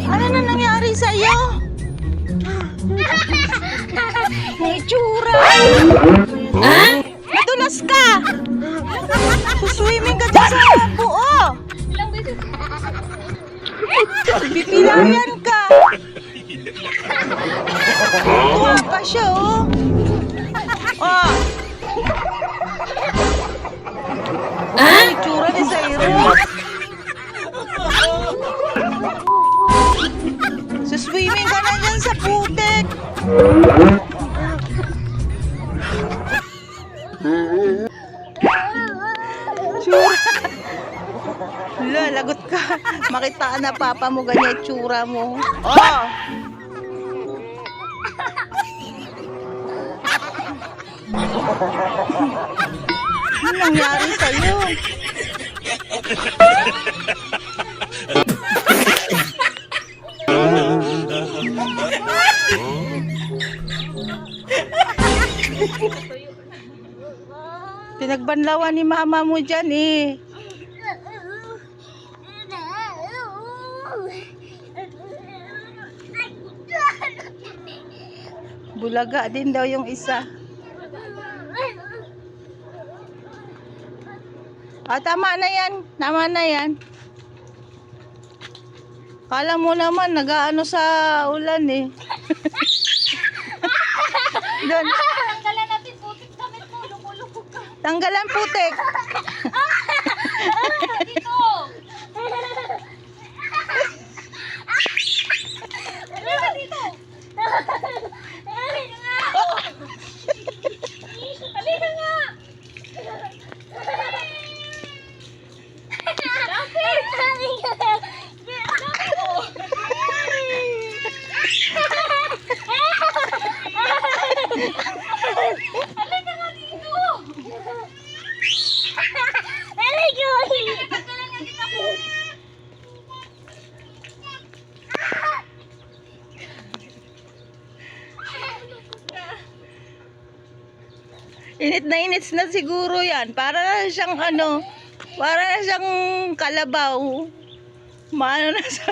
Ano na nangyari sa'yo? May itsura. Ha? Madulas ka. Swimming ka dyan sa buo. Bipilayan ka. Tuwa pa siya, oh. Oh. May itsura ni Zairo. Swimming ka na dyan sa putik. Tsura. Wala, lagot ka. Makitaan na papa mo ganyan tsura mo. Oh! Ano nangyari sa'yo? Pinagbanlawan ni mama mo dyan eh. Bulaga din daw yung isa. Ah, tama na yan. Tama na yan. Kala mo naman, nag-aano sa ulan eh. Doon. Tanggalan natin putik damit mo. Lumulubog ka. Tanggalan putik. Dito. Halika dito. Halika nga. Halika nga. Lapit. Halika. Halika nga dito. Halika. Tanggalan nga kita po. Init na siguro yan. Para na siyang ano, para na siyang kalabaw. Maano na sa...